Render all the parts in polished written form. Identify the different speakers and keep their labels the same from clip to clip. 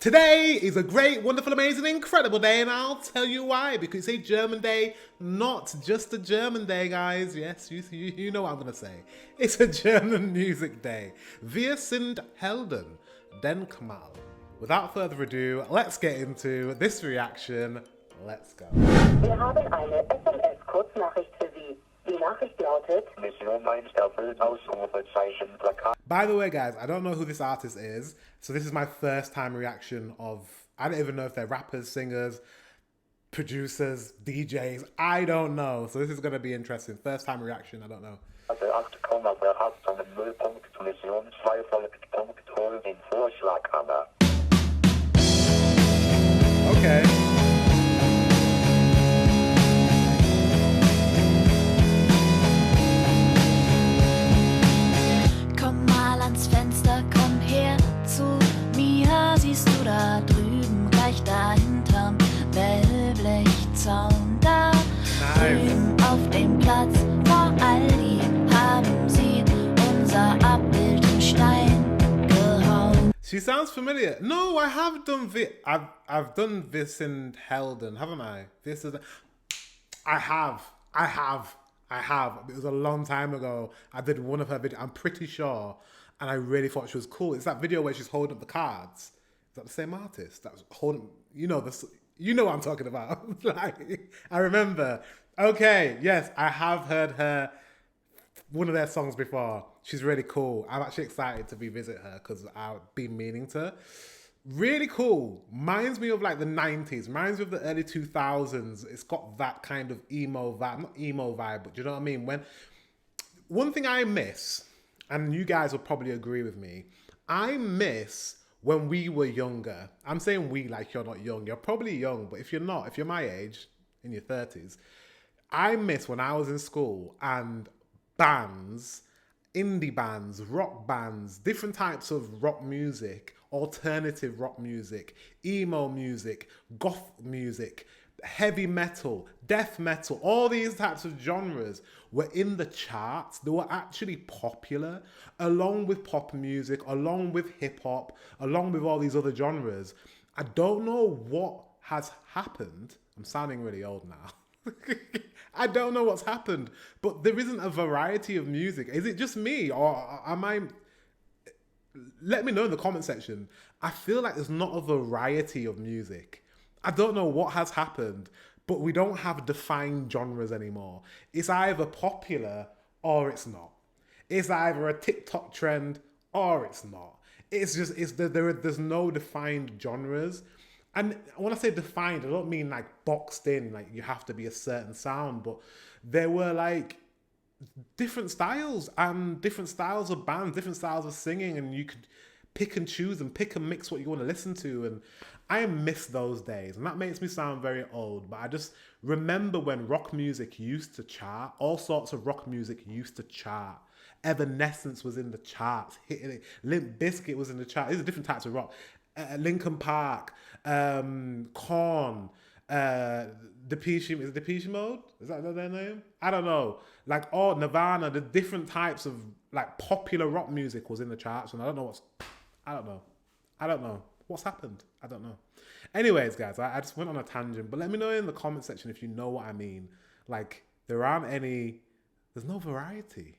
Speaker 1: Today is a great, wonderful, amazing, incredible day, and I'll tell you why. Because it's a German day, not just a German day, guys. Yes, you know what I'm going to say. It's a German music day. Wir sind Helden, Denkmal. Without further ado, let's get into this reaction. Let's go.
Speaker 2: Wir haben eine SMS-Kurznachricht für Sie. Die Nachricht lautet: Mission erfüllt, Ausrufezeichen, Plakat.
Speaker 1: By the way, guys, I don't know who this artist is, so this is my first time reaction of, I don't even know if they're rappers, singers, producers, DJs, I don't know. So this is going to be interesting. First time reaction, I don't know.
Speaker 2: Also 8, wer hat seinen Nullpunkt, Mission 2 folgt Punkt, hol den Vorschlaghammer.
Speaker 1: Okay.
Speaker 3: Komm mal ans Fenster, komm her zu mir. Siehst du da drüben, gleich dahinterm Wellblechzaun? Da drüben auf dem Platz vor Aldi haben sie unser Abbild in Stein gehauen.
Speaker 1: She sounds familiar. No, I have done I've done this in Helden, haven't I? This is I have. It was a long time ago. I did one of her videos, I'm pretty sure, and I really thought she was cool. It's that video where she's holding up the cards. Is that the same artist? That's holding, you know what I'm talking about. Like, I remember. Okay, yes, I have heard her, one of their songs before. She's really cool. I'm actually excited to revisit her because I've been meaning to. Really cool. Reminds me of like the 90s. Reminds me of the early 2000s. It's got that kind of emo vibe. Not emo vibe, but do you know what I mean? One thing I miss, and you guys will probably agree with me, I miss when we were younger. I'm saying we like you're not young. You're probably young, but if you're not, if you're my age, in your 30s, I miss when I was in school and bands, indie bands, rock bands, different types of rock music, alternative rock music, emo music, goth music, heavy metal, death metal, all these types of genres were in the charts. They were actually popular, along with pop music, along with hip hop, along with all these other genres. I don't know what has happened. I'm sounding really old now. I don't know what's happened, but there isn't a variety of music. Is it just me, or am I? Let me know in the comment section. I feel like there's not a variety of music. I don't know what has happened, but we don't have defined genres anymore. It's either popular or it's not. It's either a TikTok trend or it's not. There's no defined genres. And when I say defined, I don't mean like boxed in, like you have to be a certain sound, but there were like different styles and different styles of bands, different styles of singing, and you could pick and choose and pick and mix what you want to listen to. And I miss those days, and that makes me sound very old, but I just remember when rock music used to chart. All sorts of rock music used to chart. Evanescence was in the charts, hitting it. Limp Bizkit was in the chart. These are different types of rock. Linkin Park, Korn, Depeche Mode? Is that their name? I don't know. Like all Nirvana, the different types of like popular rock music was in the charts, and I don't know what's happened. I don't know. Anyways, guys, I just went on a tangent, but let me know in the comment section if you know what I mean. Like there's no variety.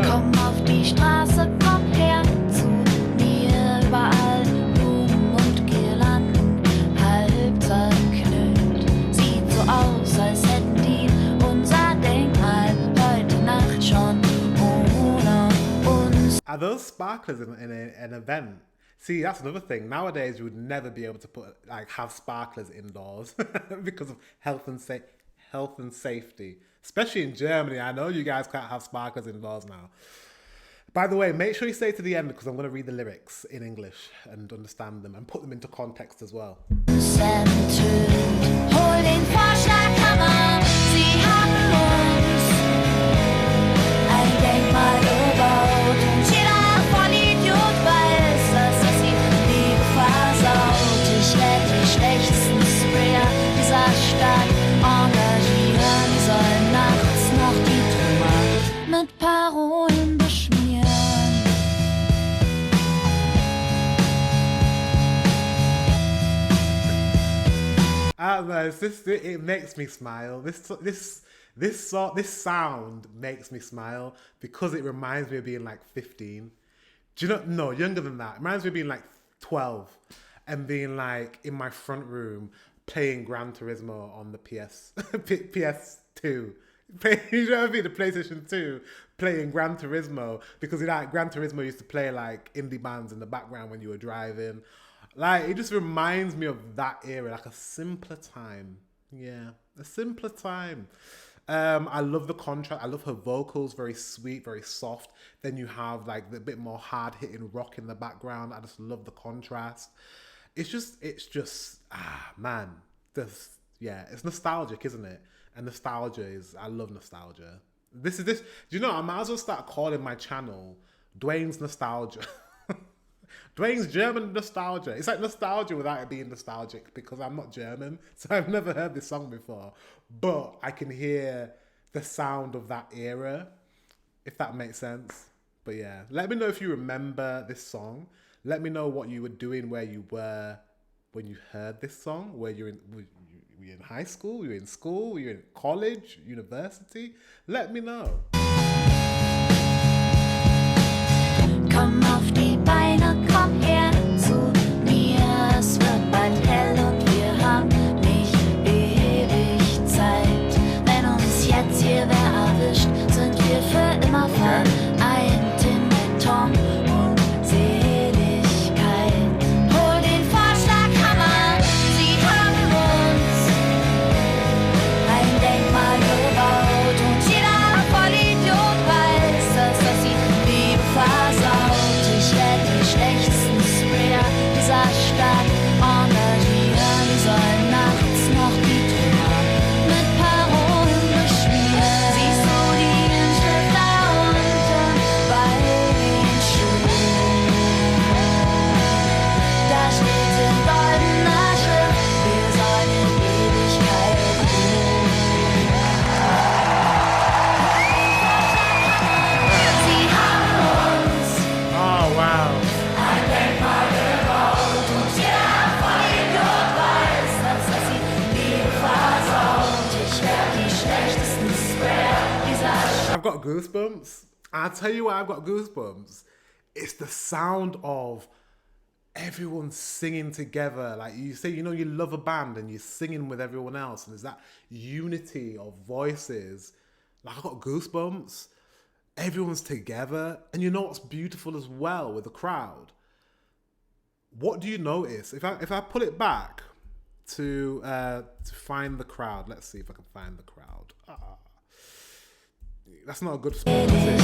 Speaker 3: Komm auf die Straße, komm her zu mir. Überall Blumen und Girlanden, halb zerknüllt. Sieht so aus, als hätten die unser Denkmal heute Nacht schon ohne uns.
Speaker 1: Are those sparklers in an event? See, that's another thing. Nowadays, you would never be able to have sparklers indoors because of health and safety. Especially in Germany. I know you guys can't have sparklers indoors now. By the way, make sure you stay to the end because I'm going to read the lyrics in English and understand them and put them into context as well.
Speaker 3: Hol den Vorschlaghammer, sie haben uns ein Denkmal gebaut und jeder Vollidiot weiß, dass es ihm die Gefahr saut. Ich werde die schlechtesten Sprayer dieser Stadt engagieren, die sollen nachts noch die Trümmer mit Parolen beschmieren.
Speaker 1: It's just, it makes me smile. This sound makes me smile because it reminds me of being like 15. Do you know? No, younger than that. It reminds me of being like 12 and being like in my front room playing Gran Turismo on the PS2. You know what I mean? The PlayStation 2 playing Gran Turismo because Gran Turismo used to play like indie bands in the background when you were driving. Like, it just reminds me of that era, like a simpler time. Yeah, a simpler time. I love the contrast. I love her vocals, very sweet, very soft. Then you have like the bit more hard hitting rock in the background. I just love the contrast. It's just, man. It's nostalgic, isn't it? And nostalgia I love nostalgia. Do you know, I might as well start calling my channel Dwayne's Nostalgia. Dwayne's German Nostalgia. It's like nostalgia without it being nostalgic because I'm not German, so I've never heard this song before. But I can hear the sound of that era, if that makes sense. But yeah, let me know if you remember this song. Let me know what you were doing, where you were when you heard this song. Were you in high school? Were you in school? Were you in college? University? Let me know.
Speaker 3: Komm auf die Beine, komm her zu mir. Es wird bald hell und wir haben nicht ewig Zeit. Wenn uns jetzt hier wer erwischt, sind wir für immer vereint in Beton und Seligkeit. Hol den Vorschlaghammer, sie haben uns ein Denkmal gebaut und jeder Vollidiot weiß, dass das die Liebe versaut. Ich werd die schlechtesten Sprayer dieser Stadt engagieren. Wir sollen nachts noch die Trümmer mit Parolen beschmieren. Siehst du die Inschrift da unten bei den Schuhen? Da steht in goldener Schrift, wir sollen in Ewigkeit ruhen. Sie haben uns
Speaker 1: Oh, wow.
Speaker 3: ein Denkmal gebaut und jeder Vollidiot weiß, dass das die Liebe versaut. Ich werd die schlechtesten Sprayer dieser Stadt.
Speaker 1: I've got goosebumps. I'll tell you why I've got goosebumps. It's the sound of everyone singing together. Like you say, you know, you love a band and you're singing with everyone else, and there's that unity of voices. Like, I've got goosebumps. Everyone's together. And you know what's beautiful as well with the crowd? What do you notice? If I pull it back to find the crowd, let's see if I can find the crowd. That's not a good spot, is it?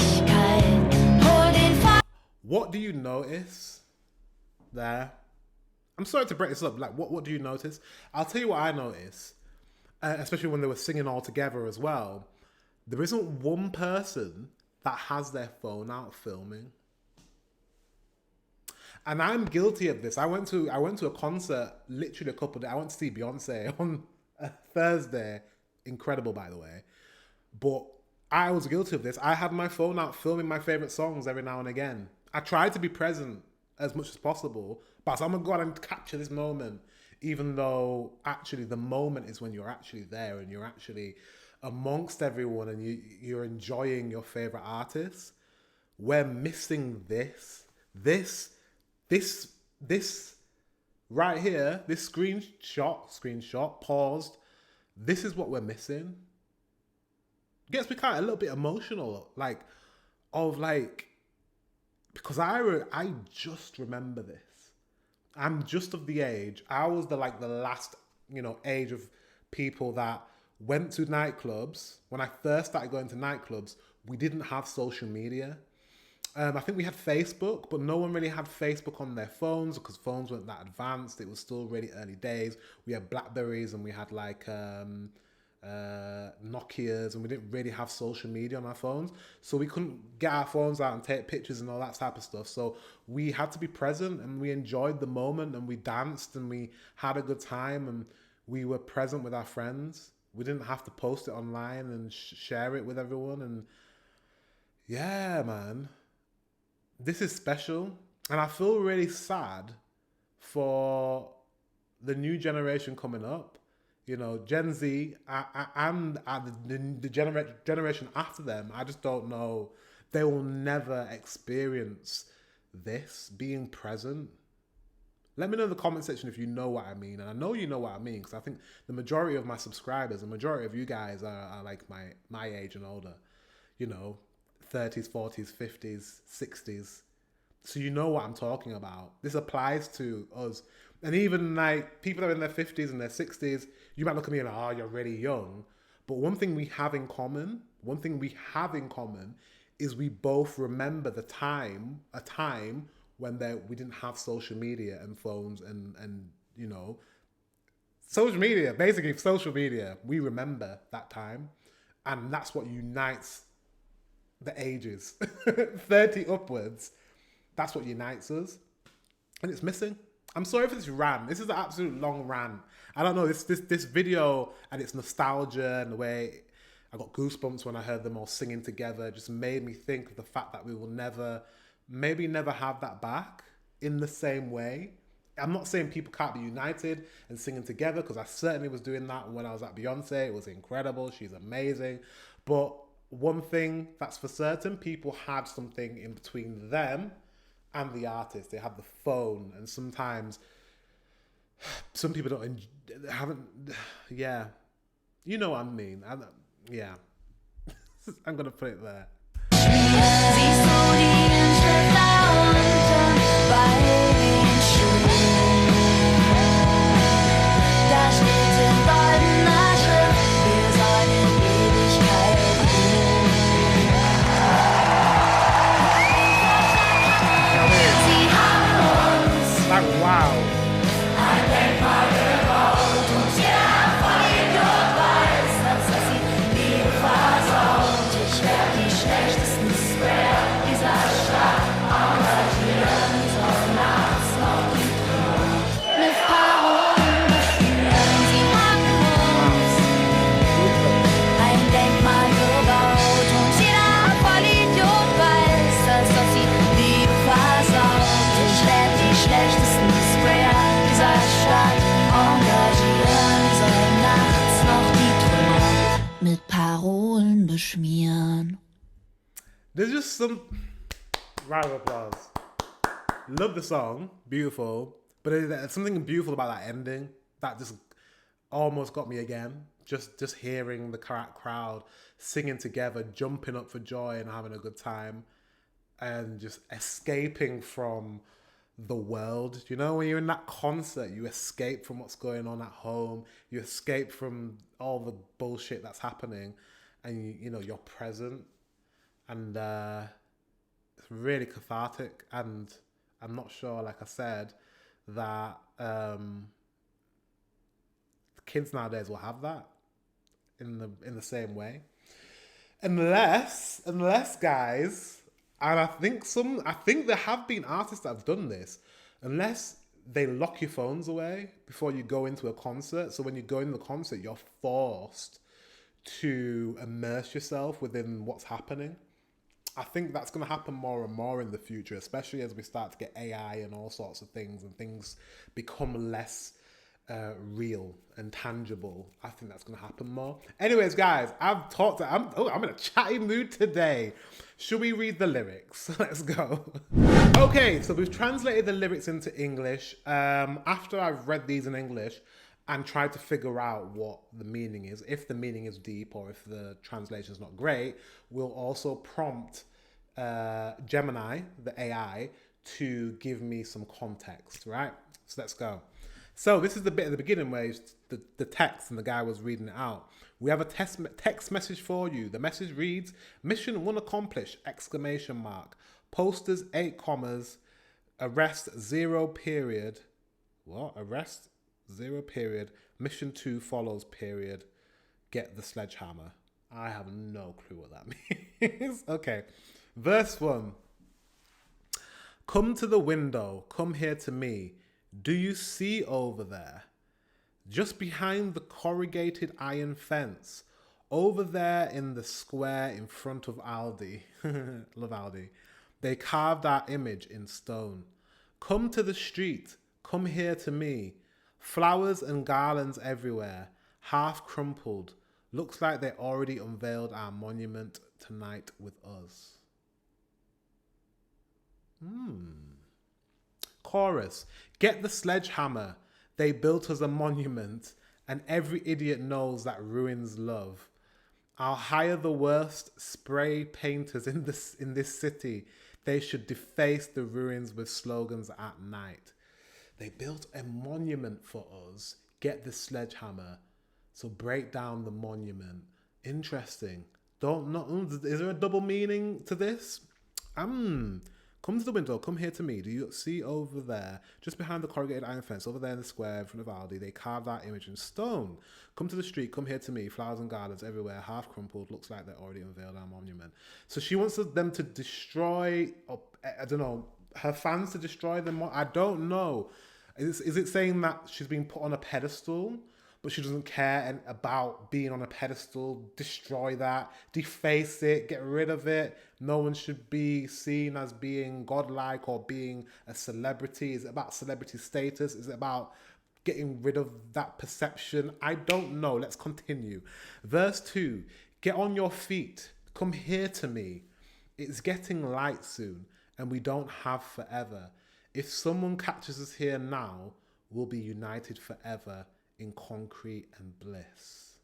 Speaker 3: Hol den
Speaker 1: What do you notice there? I'm sorry to break this up. Like, what do you notice? I'll tell you what I notice, especially when they were singing all together as well. There isn't one person that has their phone out filming. And I'm guilty of this. I went to a concert literally a couple of days. I went to see Beyonce on a Thursday. Incredible, by the way. But I was guilty of this. I had my phone out filming my favorite songs every now and again. I tried to be present as much as possible, but I'm gonna go out and capture this moment, even though actually the moment is when you're actually there and you're actually amongst everyone and you're enjoying your favorite artists. We're missing this right here, this screenshot, paused. This is what we're missing. Gets me kind of a little bit emotional, because I just remember this. I'm just of the age. I was the last, age of people that went to nightclubs. When I first started going to nightclubs, we didn't have social media. I think we had Facebook, but no one really had Facebook on their phones because phones weren't that advanced. It was still really early days. We had Blackberries and we had Nokias, and we didn't really have social media on our phones. So we couldn't get our phones out and take pictures and all that type of stuff. So we had to be present and we enjoyed the moment and we danced and we had a good time and we were present with our friends. We didn't have to post it online and share it with everyone. And yeah, man. This is special, and I feel really sad for the new generation coming up. You know, Gen Z and the generation after them, I just don't know. They will never experience this, being present. Let me know in the comment section if you know what I mean. And I know you know what I mean, because I think the majority of my subscribers, the majority of you guys are like my age and older. You know, 30s, 40s, 50s, 60s. So you know what I'm talking about. This applies to us. And even like people that are in their 50s and their 60s, you might look at me and oh, you're really young. But one thing we have in common, is we both remember a time when we didn't have social media and phones and you know, social media, basically social media. We remember that time. And that's what unites the ages, 30 upwards. That's what unites us. And it's missing. I'm sorry for this rant. This is an absolute long rant. I don't know, this video and its nostalgia and the way I got goosebumps when I heard them all singing together just made me think of the fact that we will never have that back in the same way. I'm not saying people can't be united and singing together, because I certainly was doing that when I was at Beyonce. It was incredible. She's amazing. But one thing that's for certain, people had something in between them and the artist. They have the phone, and sometimes some people haven't. Yeah, you know what I mean. Yeah, I'm gonna put it there.
Speaker 3: Siehst du die Inschrift da unten bei den Schuhen? Da steht in goldener Schrift, wir sollen in Ewigkeit ruhen. Sie haben uns
Speaker 1: Like, wow.
Speaker 3: ein Denkmal gebaut und jeder Vollidiot weiß, dass das die Liebe versaut. Ich werd die schlechtesten Sprayer dieser Stadt engagieren, soll nachts noch die Trümmer mit Parolen beführen. Sie haben uns ein Denkmal gebaut und jeder Vollidiot weiß, dass das die Liebe versaut. Ich werd die schlechtesten Sprayer dieser Stadt engagieren, soll nachts noch die Trümmer mit Parolen beschmieren.
Speaker 1: There's just some round of applause. Love the song, beautiful, but there's something beautiful about that ending that just almost got me again. Just hearing the crowd singing together, jumping up for joy and having a good time, and just escaping from the world. You know, when you're in that concert, you escape from what's going on at home. You escape from all the bullshit that's happening, and you know you're present. And it's really cathartic, and I'm not sure, like I said, that kids nowadays will have that in the same way, unless guys, and I think there have been artists that have done this, unless they lock your phones away before you go into a concert. So when you go into the concert, you're forced to immerse yourself within what's happening. I think that's going to happen more and more in the future, especially as we start to get AI and all sorts of things, and things become less real and tangible. I think that's going to happen more. Anyways, guys, I'm in a chatty mood today. Should we read the lyrics? Let's go. Okay, so we've translated the lyrics into English. After I've read these in English and tried to figure out what the meaning is, if the meaning is deep or if the translation is not great, we'll also prompt Gemini, the AI, to give me some context, right? So let's go. So this is the bit at the beginning where it's the text and the guy was reading it out. We have a text message for you. The message reads, "Mission 1 accomplished!" ! Posters 8 commas. Arrest 0 period. What? Arrest 0 period. Mission 2 follows period. Get the sledgehammer. I have no clue what that means. Okay. Verse 1. Come to the window. Come here to me. Do you see over there? Just behind the corrugated iron fence. Over there in the square in front of Aldi. Love Aldi. They carved our image in stone. Come to the street. Come here to me. Flowers and garlands everywhere. half crumpled. Looks like they already unveiled our monument tonight with us. Chorus. Get the sledgehammer. They built us a monument, and every idiot knows that ruins love. I'll hire the worst spray painters in this city. They should deface the ruins with slogans at night. They built a monument for us. Get the sledgehammer. So break down the monument. Interesting. Don't know. Is there a double meaning to this? Come to the window. Come here to me. Do you see over there, just behind the corrugated iron fence, over there in the square in front of Aldi, they carved that image in stone. Come to the street. Come here to me. Flowers and gardens everywhere, half crumpled. Looks like they already unveiled our monument. So she wants them to destroy, I don't know, her fans to destroy them. I don't know. Is it saying that she's being put on a pedestal, but she doesn't care about being on a pedestal? Destroy that, deface it, get rid of it. No one should be seen as being godlike or being a celebrity. Is it about celebrity status? Is it about getting rid of that perception? I don't know. Let's continue. Verse 2, get on your feet. Come here to me. It's getting light soon, and we don't have forever. If someone catches us here now, we'll be united forever in concrete and bliss.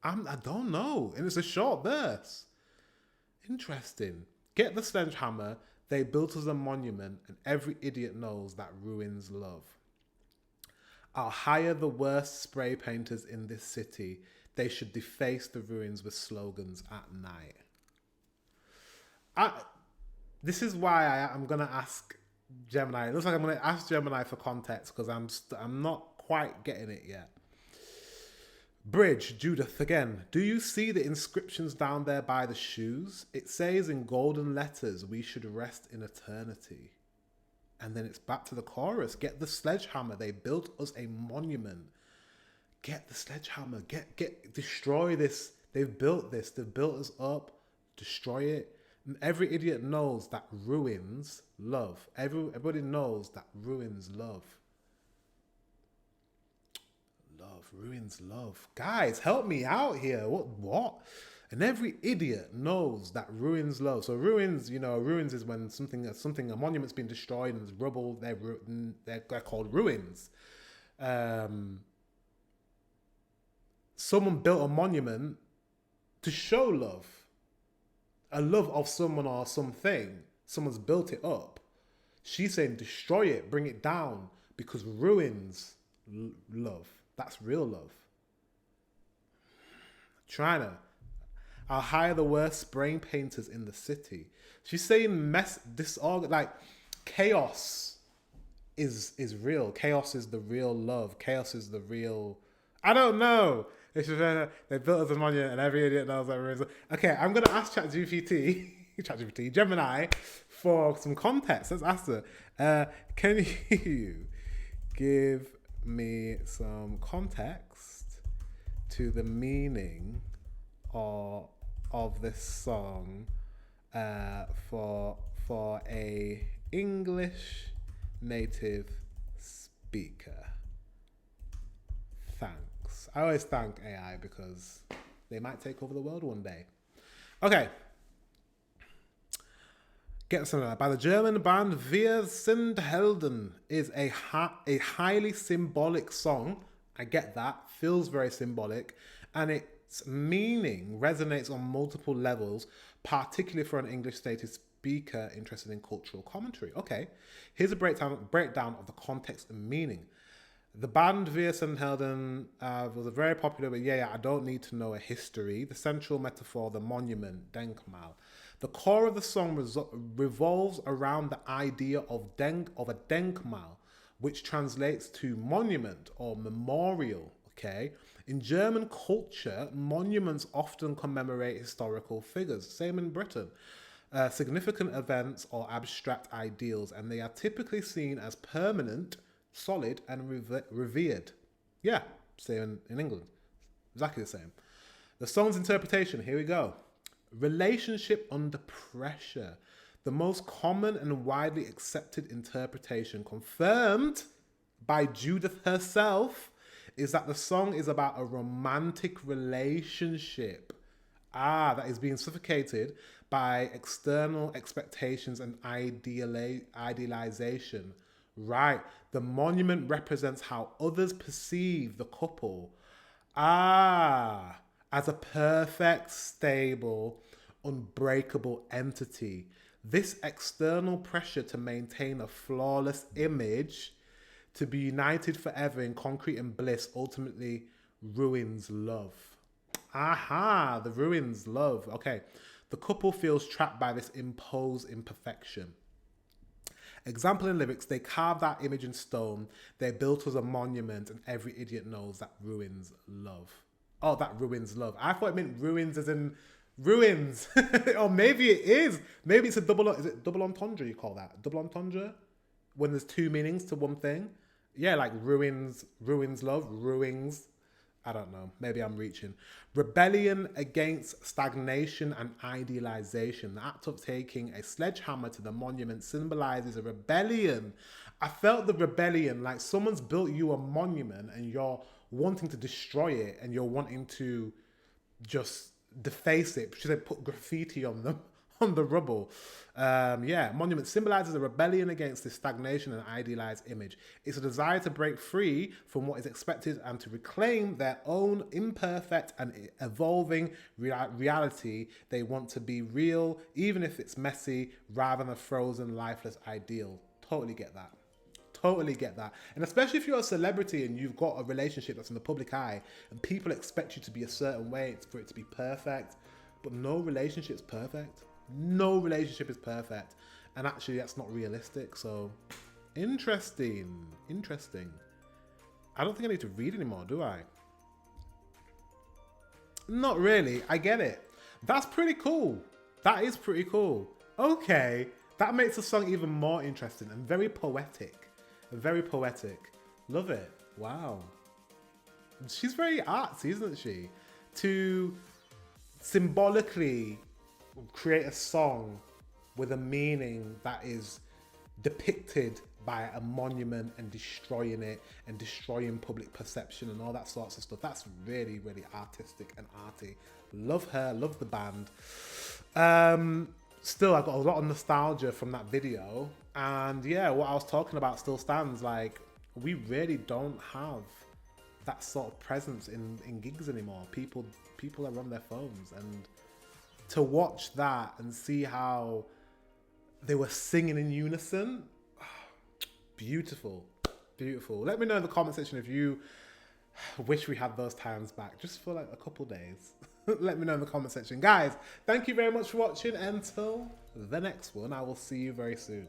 Speaker 1: I don't know. And it's a short verse. Interesting. Get the sledgehammer. They built us a monument, and every idiot knows that ruins love. I'll hire the worst spray painters in this city. They should deface the ruins with slogans at night. This is why I'm going to ask Gemini. It looks like I'm going to ask Gemini for context because I'm not quite getting it yet. Bridge, Judith again. Do you see the inscriptions down there by the shoes? It says in golden letters, we should rest in eternity. And then it's back to the chorus. Get the sledgehammer. They built us a monument. Get the sledgehammer. Destroy this. They've built this. They've built us up. Destroy it. And every idiot knows that ruins love. Everybody knows that ruins love. Love ruins love. Guys, help me out here. What? And every idiot knows that ruins love. So ruins is when a monument's been destroyed and there's rubble. They're called ruins. Someone built a monument to show love. A love of someone or something. Someone's built it up. She's saying destroy it, bring it down, because ruins love. That's real love. I'll hire the worst spray painters in the city. She's saying chaos is real. Chaos is the real love. Chaos is the real. I don't know. It's just, they built us a monument and every idiot knows that ruins. Okay, I'm gonna ask ChatGPT, Gemini, for some context. Let's ask her. Can you give me some context to the meaning of this song for a English native speaker? Thanks. I always thank AI because they might take over the world one day. Okay. Get some by the German band Wir sind Helden is a highly symbolic song. I get that. Feels very symbolic. And its meaning resonates on multiple levels, particularly for an English native speaker interested in cultural commentary. Okay. Here's a breakdown of the context and meaning. The band Wir sind Helden was a very popular, but I don't need to know a history. The central metaphor, the monument, Denkmal. The core of the song revolves around the idea of a Denkmal, which translates to monument or memorial, okay? In German culture, monuments often commemorate historical figures, same in Britain, significant events or abstract ideals, and they are typically seen as permanent, solid, and revered. Yeah, same in England. Exactly the same. The song's interpretation, here we go. Relationship under pressure. The most common and widely accepted interpretation confirmed by Judith herself is that the song is about a romantic relationship that is being suffocated by external expectations and idealization. Right. The monument represents how others perceive the couple. As a perfect, stable, unbreakable entity. This external pressure to maintain a flawless image, to be united forever in concrete and bliss, ultimately ruins love. The ruins love. Okay. The couple feels trapped by this imposed imperfection. Example in lyrics, they carve that image in stone, they're built as a monument, and every idiot knows that ruins love. Oh, that ruins love. I thought it meant ruins as in ruins. Or maybe it is. Maybe it's is it double entendre you call that? Double entendre? When there's two meanings to one thing? Yeah, like ruins love, ruins. I don't know. Maybe I'm reaching. Rebellion against stagnation and idealization. The act of taking a sledgehammer to the monument symbolizes a rebellion. I felt the rebellion, like someone's built you a monument and you're wanting to destroy it and you're wanting to just deface it. Should I put graffiti on them? On the rubble. Monument symbolizes a rebellion against this stagnation and idealized image. It's a desire to break free from what is expected and to reclaim their own imperfect and evolving reality. They want to be real, even if it's messy, rather than a frozen, lifeless ideal. Totally get that. Totally get that. And especially if you're a celebrity and you've got a relationship that's in the public eye and people expect you to be a certain way for it to be perfect, but no relationship's perfect. No relationship is perfect. And actually that's not realistic. So interesting. I don't think I need to read anymore, do I? Not really. I get it. That's pretty cool. That is pretty cool. Okay. That makes the song even more interesting and very poetic. Very poetic. Love it. Wow. She's very artsy, isn't she? To symbolically create a song with a meaning that is depicted by a monument and destroying it and destroying public perception and all that sorts of stuff. That's really, really artistic and arty. Love her, love the band. Still, I got a lot of nostalgia from that video. And yeah, what I was talking about still stands. Like, we really don't have that sort of presence in gigs anymore. People are on their phones, and to watch that and see how they were singing in unison, beautiful. Let me know in the comment section if you wish we had those times back, just for like a couple days. Let me know in the comment section. Guys, thank you very much for watching. Until the next one, I will see you very soon.